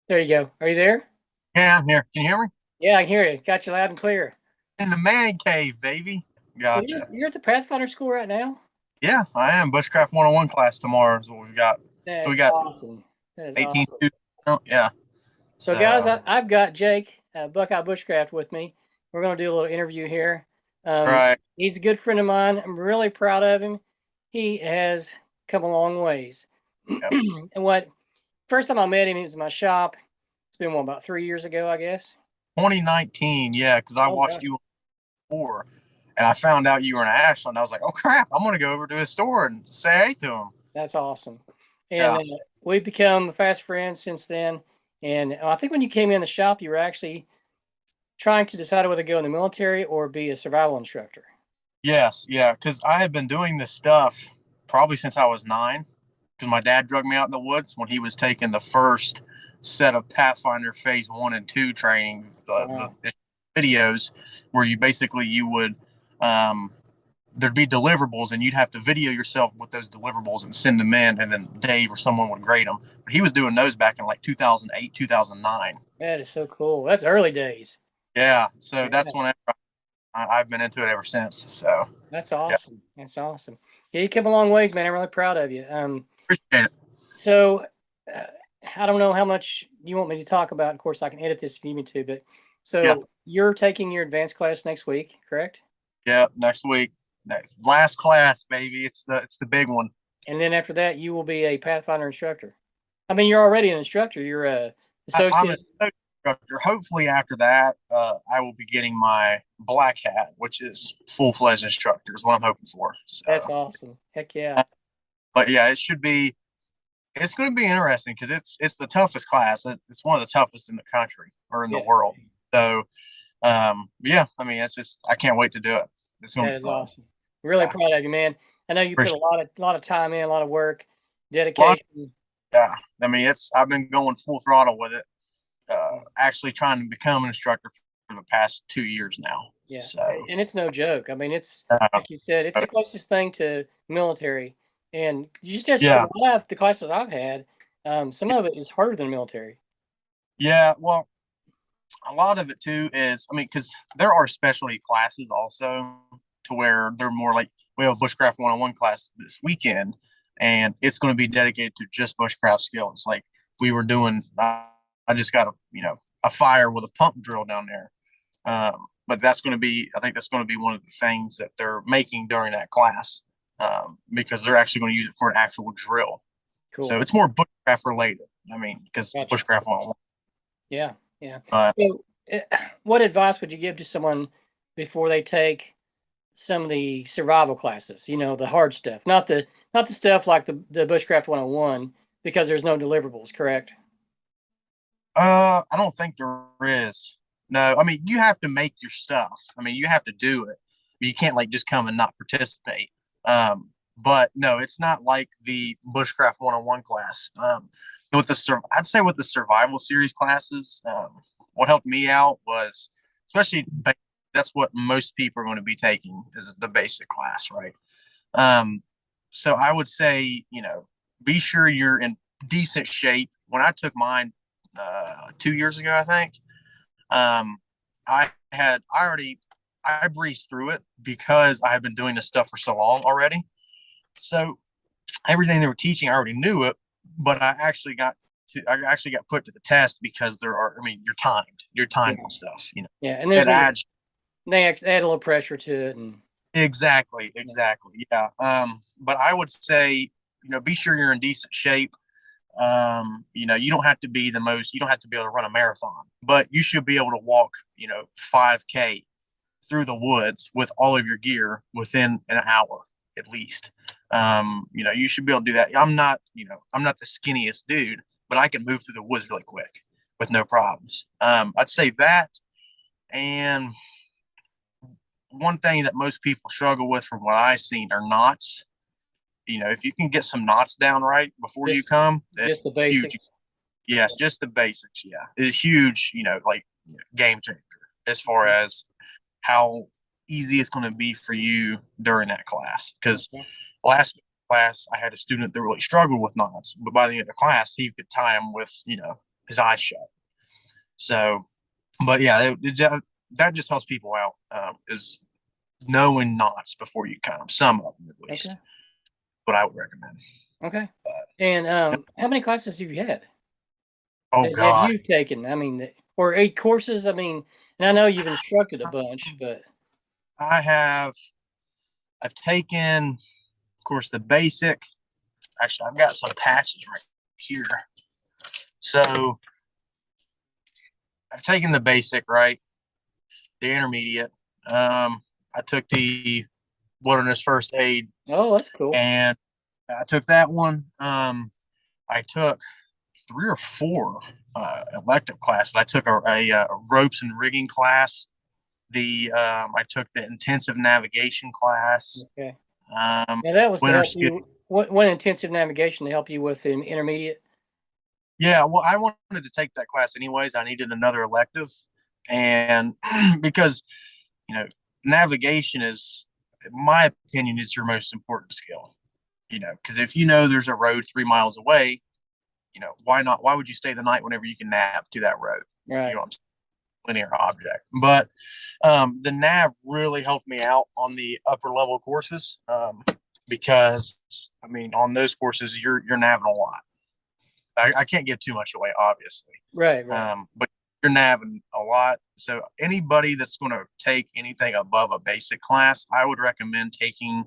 There you go. Are you there? Yeah, I'm here. Can you hear me? Yeah, I can hear you. Got you loud and clear. In the man cave, baby. So you're Gotcha. you're at the Pathfinder school right now? Yeah, I am. Bushcraft 101 class tomorrow is what we've got. So we That's got awesome. That is 18 awesome. students. Oh, yeah. So guys, So, I've got Jake, Buckeye Bushcraft with me. We're going to do a little interview here. right. He's a good friend of mine. I'm really proud of him. He has come a long ways. Yep. And what first time I met him, he was in my shop. It's been about 3 years ago, I guess. 2019. Yeah, because I Oh watched gosh, you before and I found out you were in Ashland. I was like, oh, crap. I'm going to go over to his store and say hey to him. that's awesome. And Yeah. we've become fast friends since then. And I think when you came in the shop, you were actually trying to decide whether to go in the military or be a survival instructor. Yes. Yeah. Because I had been doing this stuff probably since I was 9. Because my dad drug me out in the woods when he was taking the first set of Pathfinder Phase 1 and 2 training, Wow, the videos where you would, um, there'd be deliverables and you'd have to video yourself with those deliverables and send them in, and then Dave or someone would grade them. But he was doing those back in like 2008, 2009. that is so cool. That's early days. Yeah. So Yeah, that's when I've been into it ever since. So, that's yeah, awesome. That's awesome. Yeah, you came a long ways, man. I'm really proud of you. appreciate it. So uh, I don't know how much you want me to talk about. Of course, I can edit this if you need me to, but Yeah. so you're taking your advanced class next week, correct? Yeah. Next week. Last class, baby. It's the big one. And then after that, you will be a Pathfinder instructor. I mean, you're already an instructor. You're a I'm an associate. instructor. Hopefully, after that, I will be getting my black hat, which is full fledged instructor, is what I'm hoping for. That's So, awesome. Heck yeah. but yeah, it should be. It's going to be interesting because it's the toughest class. It's one of the toughest in the country or in the Yeah, world. So, yeah, I mean, it's just I can't wait to do it. It's going to that be is fun. awesome. Really Yeah, proud of you, man. I know you put appreciate a lot of time in, a lot of work, it. A lot. dedication. Yeah, I mean, it's I've been going full throttle with it. Actually, trying to become an instructor for the past 2 years now. Yeah, So, and it's no joke. I mean, it's uh, like you said, it's the closest thing to military. And you just a yeah, lot of the classes I've had, some of it is harder than military. yeah. Well, a lot of it too is, I mean, because there are specialty classes also to where they're more like we have a bushcraft 101 class this weekend, and it's going to be dedicated to just bushcraft skills. Like we were doing, I just got a fire with a pump drill down there. But that's going to be, I think that's going to be one of the things that they're making during that class, because they're actually going to use it for an actual drill. So Cool. it's more bushcraft related. I mean, because Gotcha. bushcraft 101. Yeah, yeah. Uh, So, what advice would you give to someone before they take some of the survival classes? You know, the hard stuff, not the stuff like the Bushcraft 101, because there's no deliverables, correct? I don't think there is. No, I mean you have to make your stuff. I mean you have to do it. You can't like just come and not participate. But no, it's not like the Bushcraft 101 class. With I'd say with the survival series classes, what helped me out was especially that's what most people are going to be taking is the basic class, right? Um, so I would say, be sure you're in decent shape. When I took mine 2 years ago, I think, um, I breezed through it because I had been doing this stuff for so long already. So everything they were teaching, I already knew it, but I actually got put to the test because I mean, you're Yeah, timed on stuff, yeah. And it adds. they add a little pressure to it, and Exactly, yeah, exactly. Yeah. But I would say, be sure you're in decent shape. You don't have to be you don't have to be able to run a marathon, but you should be able to walk, 5K through the woods with all of your gear within an hour at least. You should be able to do that. I'm not the skinniest dude, but I can move through the woods really quick with no problems. I'd say that. And one thing that most people struggle with from what I've seen are knots. If you can get some knots down right before you just come, it's just the huge. basics. Yes, just the basics. Yeah, it's huge. Like game changer as far Okay. as how easy it's going to be for you during that class. Because Okay. last class, I had a student that really struggled with knots, but by the end of the class, he could tie them with his eyes shut. So, but yeah, that just helps people out, is knowing knots before you count them, some of them at least. Okay. What I would recommend. Okay. And how many classes have you had? Oh Have God, you taken? I mean, or 8 courses? I mean, and I know you've instructed a bunch, but I have. I've taken, of course, the basic. Actually, I've got some patches right here. So I've taken the basic, right? The intermediate. I took the wilderness first aid, oh, that's cool. and I took that one. I took 3 or 4 elective classes. I took a ropes and rigging class. I took the intensive navigation class. Okay. Um, Now that was to winter help skill. you. What intensive navigation to help you with the intermediate? Yeah, well, I wanted to take that class anyways. I needed another elective, and because you know, navigation is, in my opinion, it's your most important skill. Because if you know there's a road 3 miles away, why not? Why would you stay the night whenever you can nav to that road? You Right. know what I'm saying? Linear object. But the nav really helped me out on the upper level courses, because I mean, on those courses, you're navving a lot. I can't give too much away, obviously, Right. Right. but you're navving a lot. So anybody that's going to take anything above a basic class, I would recommend taking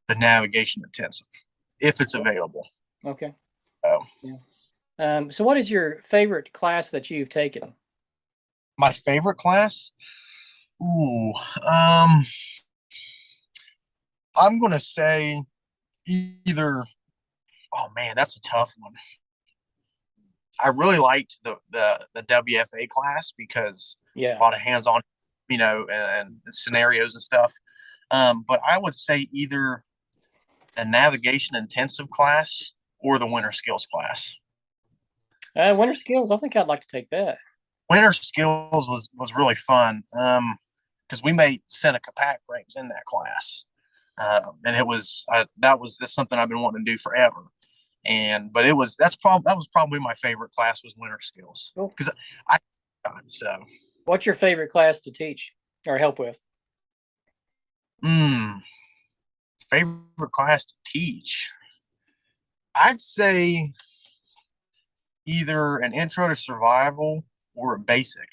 the navigation intensive if it's available. Okay. So Yeah. So what is your favorite class that you've taken? my favorite class, ooh, um, I'm going to say either. Oh man, that's a tough one. I really liked the WFA class because a Yeah. lot of hands on, and scenarios and stuff. But I would say either the navigation intensive class or the winter skills class. Winter skills. I think I'd like to take that. Winter skills was really fun, because we made Seneca pack frames in that class, and that's something I've been wanting to do forever. But that was probably my favorite class, was winter skills, Cool. because I so What's your favorite class to teach or help with? mm, favorite class to teach. I'd say either an intro to survival or a basic.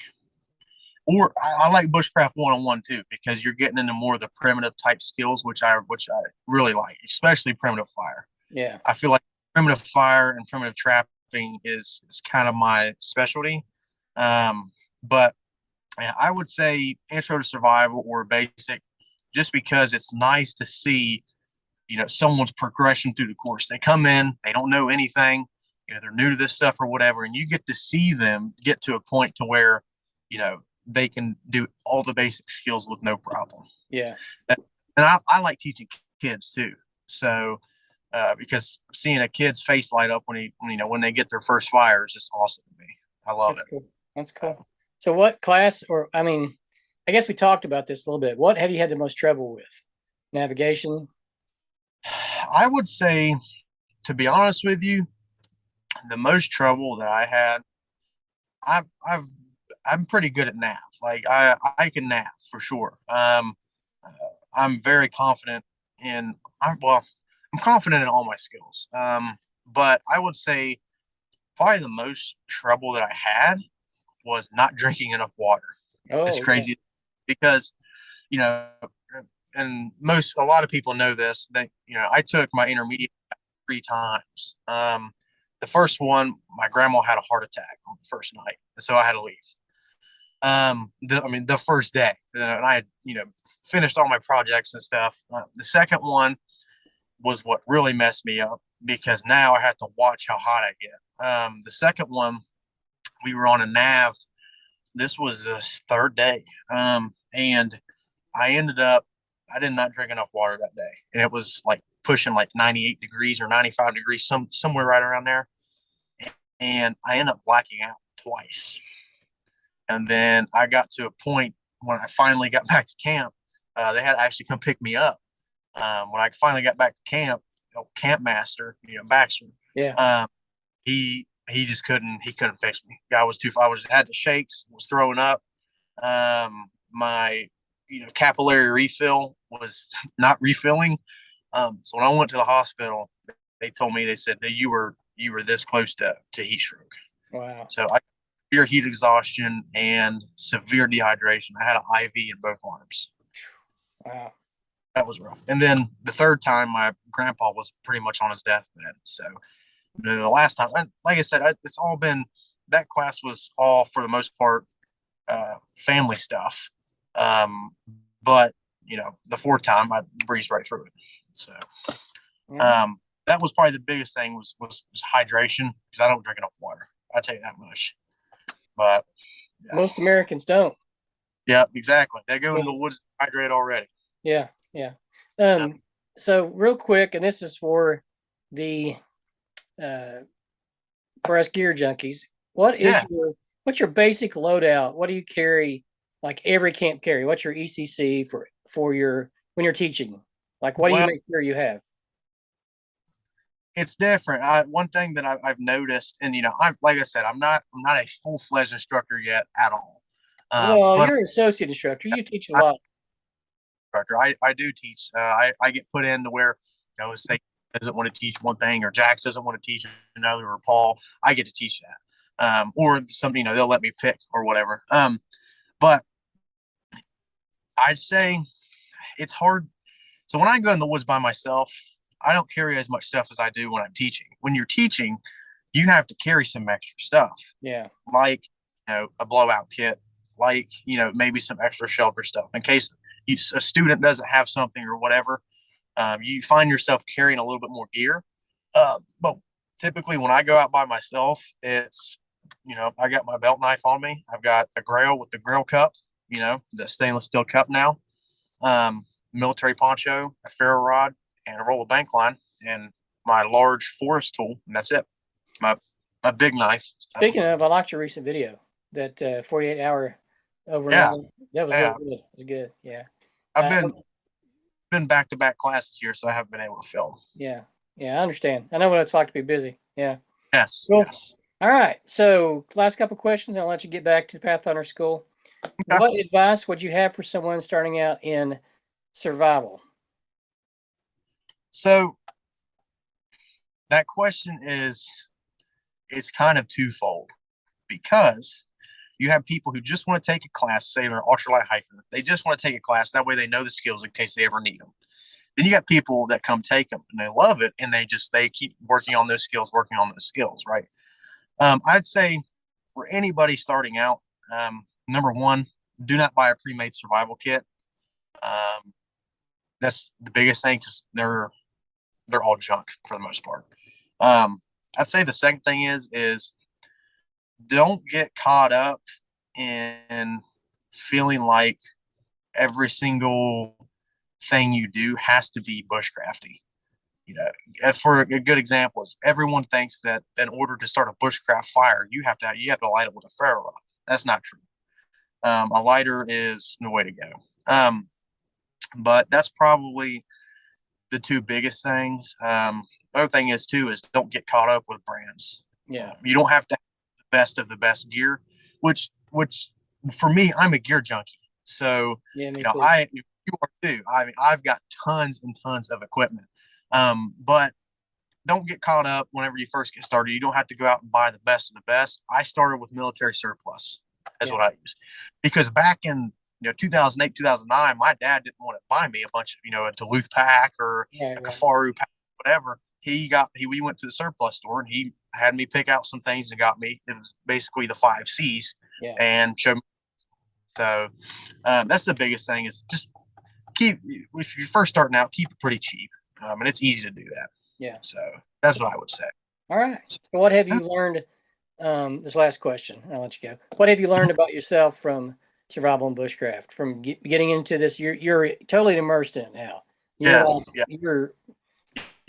Or I like bushcraft 101 too, because you're getting into more of the primitive type skills, which I really like, especially primitive fire. Yeah. I feel like primitive fire and primitive trapping is kind of my specialty. But yeah, I would say intro to survival or basic, just because it's nice to see, someone's progression through the course. They come in, they don't know anything, they're new to this stuff or whatever, and you get to see them get to a point to where, they can do all the basic skills with no problem. Yeah. And I like teaching kids too. So, because seeing a kid's face light up when they get their first fire is just awesome to me. I love That's it. cool. That's cool. So what class, or I mean, I guess we talked about this a little bit. What have you had the most trouble with? Navigation? I would say, to be honest with you, the most trouble that I had, I've I'm pretty good at nav. Like I can nav for sure. Uh, I'm very confident in. I'm confident in all my skills. But I would say probably the most trouble that I had was not drinking enough water. It's Oh, yeah. crazy because you know, and a lot of people know this. That I took my intermediate 3 times. The first one, my grandma had a heart attack on the first night, so I had to leave. The first day, and I had finished all my projects and stuff. The second one was what really messed me up, because now I have to watch how hot I get. The second one, we were on a nav. This was the third day, and I did not drink enough water that day, and it was like pushing like 98 degrees or 95 degrees, somewhere right around there, and I ended up blacking out twice. And then I got to a point when I finally got back to camp. They had to actually come pick me up. When I finally got back to camp, Camp Master, Baxter, Yeah. he he just couldn't fix me. Guy was too. I was had the shakes, was throwing up. My capillary refill was not refilling. So when I went to the hospital, they told me, they said that you were this close to heat stroke. Wow. So I severe heat exhaustion and severe dehydration. I had an IV in both arms. Wow. That was rough. And then the third time, my grandpa was pretty much on his deathbed. So the last time, like I said, it's all been, that class was all for the most part family stuff. But the fourth time I breezed right through it. So that was probably the biggest thing was hydration, because I don't drink enough water. I tell you that much. But yeah. Most Americans don't. Yeah, exactly. They go into the woods hydrated already. Yeah, yeah. So real quick, and this is for the for us gear junkies. What's your basic loadout? What do you carry? Like every camp carry? What's your ECC for your when you're teaching? Like what do you make sure you have? It's different. One thing that I've noticed, and I'm like I said, I'm not a full-fledged instructor yet at all. Well, you're an associate instructor. You teach a lot. I do teach. I get put in to where say doesn't want to teach one thing, or Jax doesn't want to teach another, or Paul. I get to teach that, or something. They'll let me pick or whatever. But I'd say it's hard. So when I go in the woods by myself, I don't carry as much stuff as I do when I'm teaching. When you're teaching, you have to carry some extra stuff. Yeah. Like, a blowout kit, like, maybe some extra shelter stuff in case a student doesn't have something or whatever. You find yourself carrying a little bit more gear. But typically when I go out by myself, it's, I got my belt knife on me. I've got a grail with the grill cup, the stainless steel cup now, military poncho, a ferro rod, and a roll of bank line, and my large forest tool, and that's it. My big knife. Speaking of, I liked your recent video, that 48-hour overnight. Yeah. That was really good. It was good. Yeah. I've been back-to-back classes here, so I haven't been able to film. Yeah. Yeah, I understand. I know what it's like to be busy. Yeah. Yes. Cool. Yes. All right. So last couple questions, and I'll let you get back to Pathfinder school. Okay. What advice would you have for someone starting out in survival? So that question it's kind of twofold, because you have people who just want to take a class, say they're an ultralight hiker. They just want to take a class. That way they know the skills in case they ever need them. Then you got people that come take them and they love it, and they keep working on those skills, right? I'd say for anybody starting out, number one, do not buy a pre-made survival kit. That's the biggest thing, because they're all junk for the most part. I'd say the second thing is don't get caught up in feeling like every single thing you do has to be bushcrafty. For a good example is, everyone thinks that in order to start a bushcraft fire, you have to light it with a ferro rod. That's not true. A lighter is the way to go. But that's probably the two biggest things. The other thing is don't get caught up with brands. Yeah. You don't have to have the best of the best gear, which for me, I'm a gear junkie. So, yeah, you are too. I mean, I've got tons and tons of equipment. But don't get caught up whenever you first get started. You don't have to go out and buy the best of the best. I started with military surplus. That's what I used, because back in 2008, 2009, my dad didn't want to buy me a bunch of a Duluth pack or a Kafaru pack, whatever. We went to the surplus store and he had me pick out some things and got me. It was basically the 5 C's and showed me. So that's the biggest thing, is just if you're first starting out, keep it pretty cheap. And it's easy to do that. Yeah. So that's what I would say. All right. So what have you learned? This last question, I'll let you go. What have you learned about yourself from survival and bushcraft, from getting into this? You're totally immersed in it now.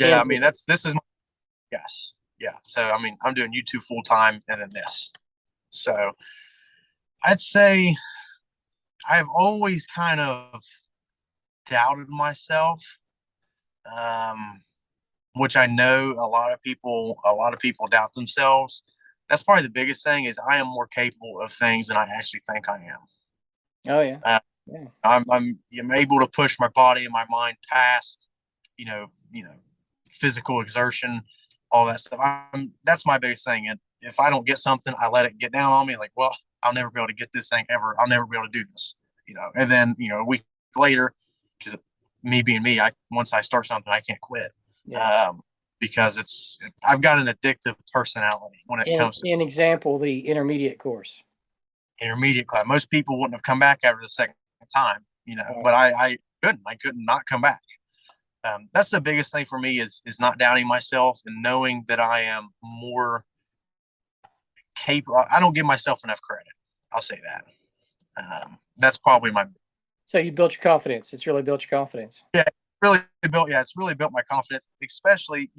I mean, this is yes. Yeah. So, I mean, I'm doing YouTube full time and then this. So I'd say I've always kind of doubted myself, which I know a lot of people doubt themselves. that's probably the biggest thing is I am more capable of things than I actually think I am. Oh yeah. Uh, Yeah. I'm able to push my body and my mind past, you know, physical exertion, all that stuff. That's my biggest thing. And if I don't get something, I let it get down on me. Like, well, I'll never be able to get this thing ever. I'll never be able to do this, And then, a week later, because me being me, once I start something, I can't quit. Yeah. Because I've got an addictive personality when it comes to An example, the intermediate course. intermediate class. Most people wouldn't have come back after the second time, Right. but I couldn't. I could not come back. That's the biggest thing for me is not doubting myself and knowing that I am more capable. I don't give myself enough credit. I'll say that. That's probably my. So you built your confidence. It's really built your confidence. Yeah, it's really built my confidence, especially,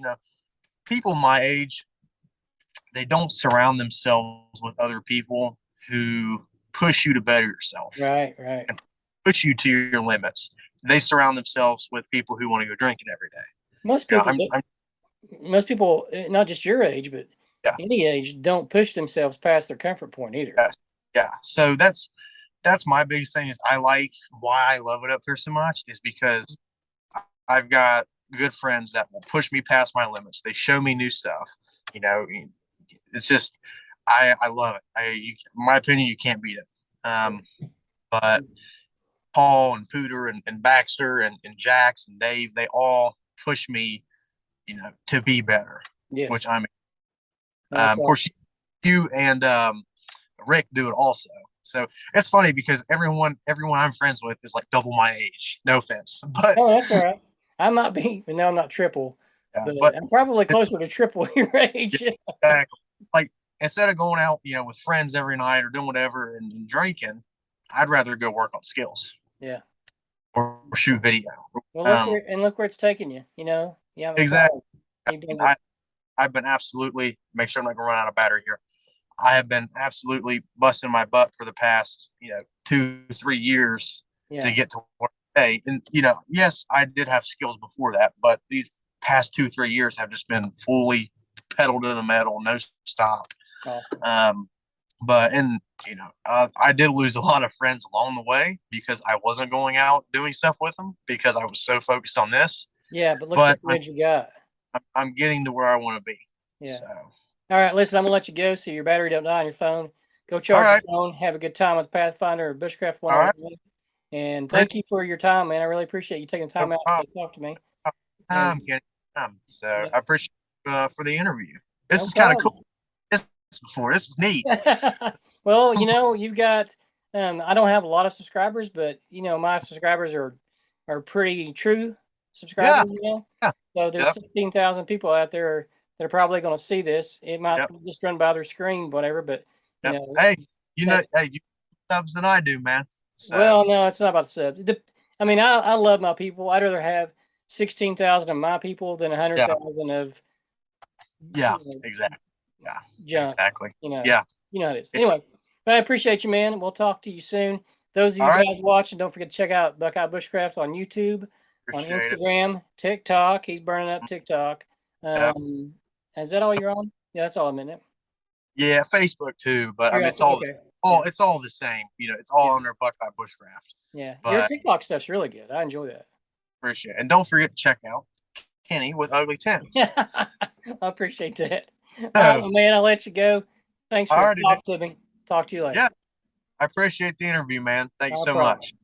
people my age, they don't surround themselves with other people who push you to better yourself Right, right. and push you to your limits. They surround themselves with people who want to go drinking every day. Most You know, people, most people, not just your age, but yeah, any age, don't push themselves past their comfort point either. yes, yeah. So that's my biggest thing is why I love it up here so much is because I've got good friends that will push me past my limits. They show me new stuff. You know, it's just I love it. In my opinion, you can't beat it. But Paul and Pooter and Baxter and Jax and Dave, they all push me, to be better. Yes. Which I'm. That's Of course, you and Rick do it also. So it's funny because everyone I'm friends with is like double my age. No offense, but oh, that's all right. I might be, no, I'm not triple, yeah, but but I'm probably closer to triple your age. exactly. Like instead of going out, with friends every night or doing whatever and drinking, I'd rather go work on skills Yeah. or shoot video. Well, look where it's taking you. You haven't Exactly. tried. I've been absolutely make sure I'm not gonna run out of battery here. I have been absolutely busting my butt for the past, 2-3 years to Yeah. get to where today. And yes, I did have skills before that, but these past 2-3 years have just been fully pedal to the metal, no stop. Awesome. But I did lose a lot of friends along the way because I wasn't going out doing stuff with them because I was so focused on this. Yeah, but look But at the bridge you got. I'm getting to where I want to be. Yeah. So, All right, listen, I'm gonna let you go so your battery don't die on your phone. Go all charge your right, phone. Have a good time with Pathfinder or Bushcraft all right, 101. And thank you for your time, man. I really appreciate you taking time no out to problem. talk to me. Time, And Kenny, time. So yeah, I appreciate for the interview. This no is kind of problem. cool. This is neat. Well, you've got I don't have a lot of subscribers, but my subscribers are pretty true Yeah, subscribers. yeah, So there's yep, 16,000 people out there that are probably going to see this. It might yep, just run by their screen, whatever, but you yep. know, Hey, that, you subs than I do, man. So well, no, it's not about subs. I mean, I love my people. I'd rather have 16,000 of my people than yeah, 100,000 of yeah, you know, exactly. Yeah, junk. exactly. You know, Yeah. you know how it is. yeah. Anyway, but I appreciate you, man. We'll talk to you soon. Those of All you right. guys watching, don't forget to check out Buckeye Bushcraft on YouTube, on Appreciate it. Instagram, TikTok. He's burning up TikTok. Yeah. Is that all you're on? Yeah, that's all I'm in it. Yeah, Facebook too, but I You're mean also, okay. Yeah, it's all the same. It's all yeah, under Buckeye Bushcraft. yeah. Your But TikTok stuff's really good. I enjoy that. appreciate it. And don't forget to check out Kenny with UglyTent. I appreciate that. All right, So, my man, I'll let you go. Thanks all for righty. talking to me. Talk to you later. Yeah, I appreciate the interview, man. Thank you No so problem. much.